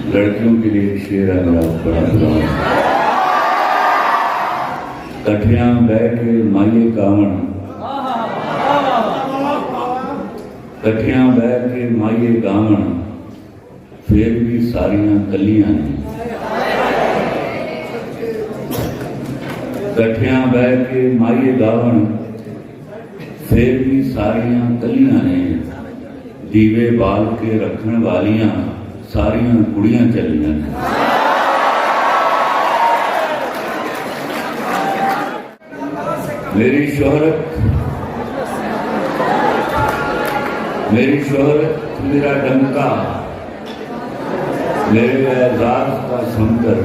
लड़कियों के लिए शेर है मेरा बड़ा बुरा। कठिया बह के माइये कावण, कठिया बह के माइये गावण, फिर भी सारियां कलियां ने। कठिया बह के माइये गावण, फिर भी सारियां कलियां ने। दीवे बाल के रखण वालियां सारियां कुड़ियां चलियां ने। मेरी शोहरत मेरा डंका, मेरे एजाज का समंदर।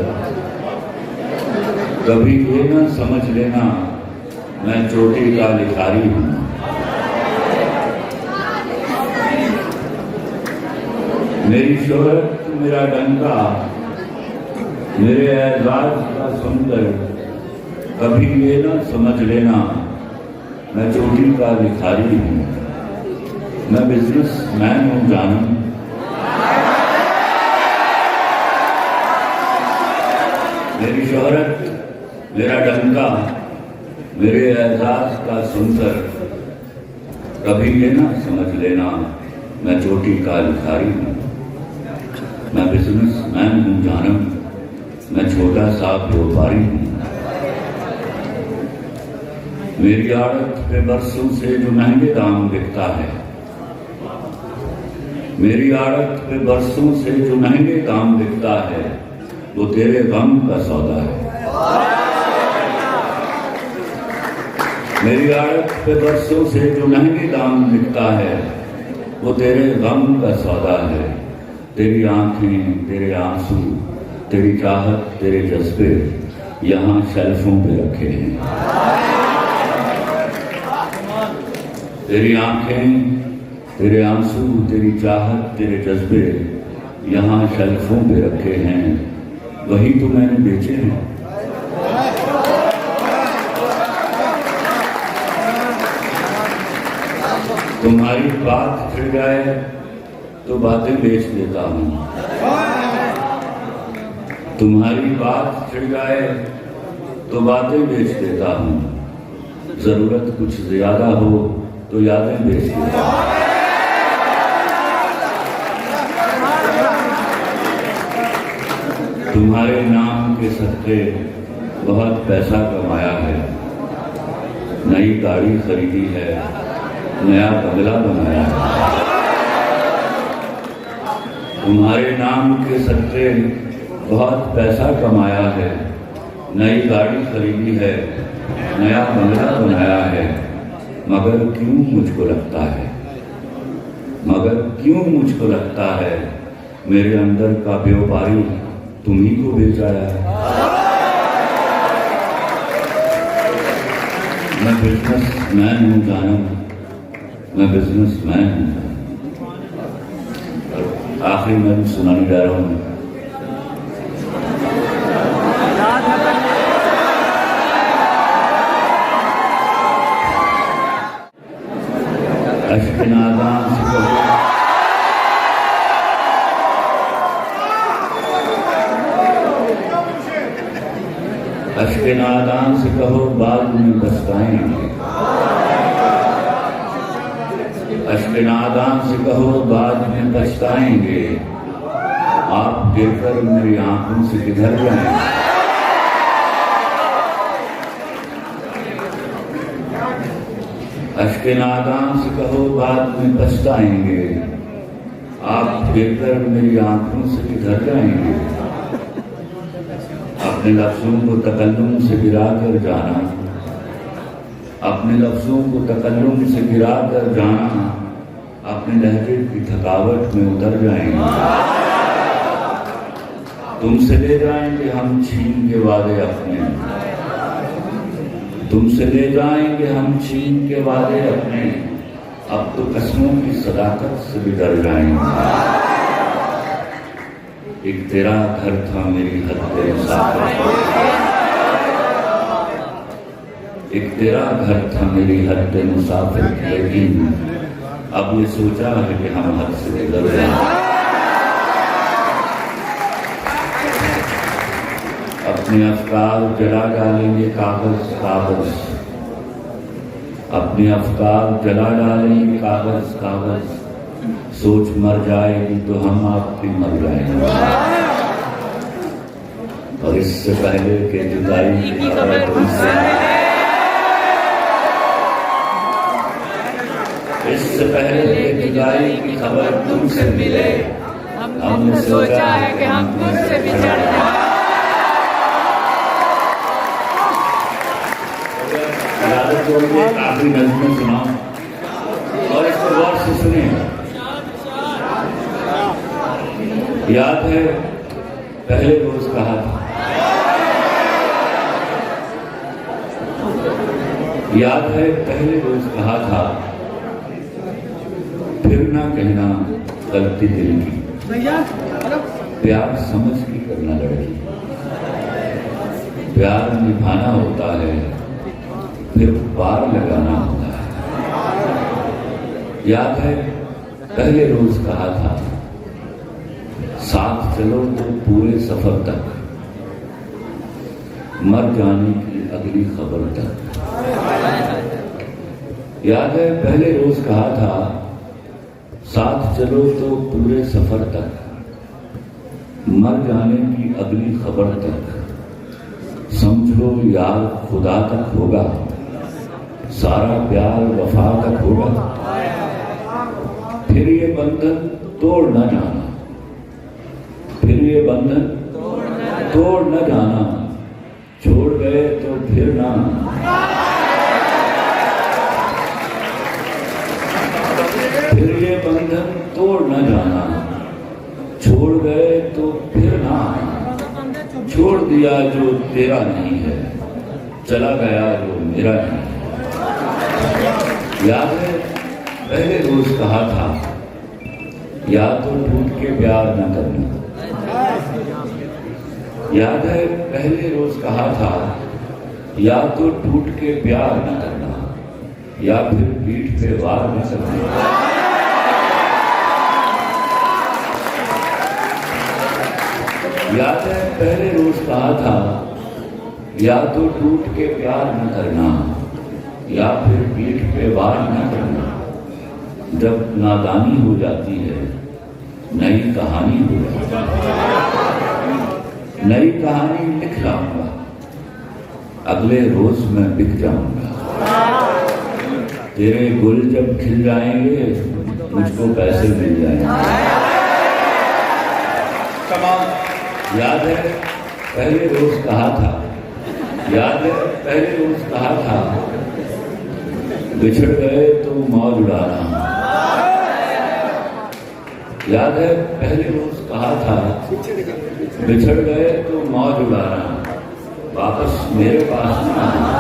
कभी ये न समझ लेना मैं चोटी का लिखारी हूं। मेरी शोहरत मेरा डंका, मेरे एजाज का समंदर। कभी ये न समझ लेना मैं चोटी का लिखारी हूं। मैं बिजनेस मैन हूं जानम, मेरी शोहरत मेरा डंका, मेरे एजाज का सुंदर। कभी ये ना समझ लेना मैं चोटी का लिखारी हूं। मैं बिजनेस मैन हूं जानम, मैं छोटा सा व्यापारी हूं। मेरी आड़त पे बरसों से जो महंगे दाम बिकता है, मेरी आड़त पे बरसों से जो महंगे दाम बिकता है, वो तेरे गम का सौदा है। मेरी आड़त पे बरसों से जो महंगे दाम बिकता है, वो तेरे गम का सौदा है। तेरी आंखें, तेरे आंसू, तेरी चाहत, तेरे जज्बे यहाँ शेल्फों पे रखे हैं। तेरी आंखें, तेरे आंसू, तेरी चाहत, तेरे जज्बे यहाँ शेल्फों पे रखे हैं। वही तो मैंने बेचे हैं। तुम्हारी बात छिड़ जाए तो बातें बेच देता हूं। तुम्हारी बात छिड़ जाए तो बातें बेच देता हूं। जरूरत कुछ ज्यादा हो तो यादें बेच देता हूं। तुम्हारे नाम के सदके बहुत पैसा कमाया है। नई गाड़ी खरीदी है, नया बंगला बनाया है। तुम्हारे नाम के सदके बहुत पैसा कमाया है। नई गाड़ी खरीदी है, नया बंगला बनाया है। मगर क्यों मुझको लगता है, मगर क्यों मुझको लगता है मेरे अंदर का व्यापारी तुम्ही को बेच आया है। मैं बिजनेस मैन हूं जानम, मैं बिजनेस मैन हूं। आखिरी में सुनाने जा रहा हूं। अश्कनादान से अश्कनादान से कहो बाद में पछताएंगे। अश्कनादान से कहो बाद में पछताएंगे। आप गिरकर मेरी आंखों से किधर जाएंगे। अश्कनादान से कहो बाद में पछताएंगे। आप गिरकर मेरी आंखों से किधर जाएंगे। अपने लफ्जों को तकल्लुम से गिरा कर जाना, अपने लफ्जों को तकल्लुम से गिरा कर जाना। अपने लहजे की थकावट में उतर जाएंगे। तुमसे ले जाएंगे हम छीन के वादे अपने, तुमसे ले जाएंगे हम छीन के वादे अपने। अब तो कसमों की सदाकत से भी डर जाएंगे। एक तेरा घर था मेरी हद पे मुसाफिर, एक तेरा घर था मेरी हद पे मुसाफिर। लेकिन अब ये सोचा है कि हम हद से गुजर गए। अपने अफकार जला डालेंगे कागज कागज, अपने अफकार जला डालेंगे कागज कागज, सोच मर जाएगी तो हम आप भी मर जाएंगे। और इससे पहले के जुदाई की खबर तुमसे, इससे पहले के जुदाई की खबर तुमसे मिले, हमने सोचा है कि हम तुमसे बिछड़ जाएं। आखिरी नज़्म सुनाऊं और इसको गौर से सुने। याद है पहले रोज कहा था, याद है पहले रोज कहा था, फिर ना कहना गलती दिल की, प्यार समझ की करना लड़की, प्यार निभाना होता है फिर पार लगाना होता है। याद है पहले रोज कहा था, साथ चलो तो पूरे सफर तक, मर जाने की अगली खबर तक। याद है पहले रोज कहा था, साथ चलो तो पूरे सफर तक, मर जाने की अगली खबर तक, समझो यार खुदा तक होगा, सारा प्यार वफा तक होगा। फिर ये बंधन तोड़ न जाना, फिर ये बंधन तोड़ न जाना, छोड़ गए तो फिर ना, फिर ये बंधन तोड़ न जाना, छोड़ गए तो फिर ना, छोड़ दिया जो तेरा नहीं है, चला गया जो मेरा नहीं है। याद है पहले रोज कहा था, या तो टूट के प्यार न करना। याद है पहले रोज कहा था, या तो टूट के प्यार न करना, या फिर पीठ पे वार न करना। याद है पहले रोज कहा था, या तो टूट के प्यार न करना, या फिर पीठ पे वार न करना। जब नादानी हो जाती है नई कहानी हो जाती है, नई कहानी लिख लाऊंगा, अगले रोज मैं बिक जाऊंगा। तेरे गुल जब खिल जाएंगे मुझको पैसे मिल जाएंगे। याद है पहले रोज कहा था, याद है पहले रोज कहा था, बिछड़ गए तो मौज उड़ाना। याद है पहले रोज कहा था, बिछड़ गए तो मौज उड़ाना, वापस मेरे पास ना आना।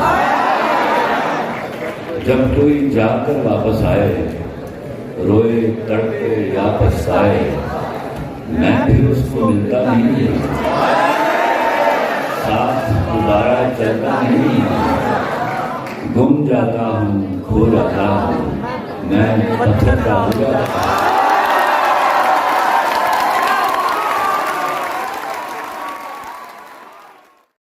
जब कोई जाकर वापस आए, रोए तड़पे या पछताए, मैं फिर उसको मिलता नहीं, साथ दोबारा चलता नहीं, गुम जाता हूँ खो जाता हूँ, मैं पत्थर का हो जाता हूँ।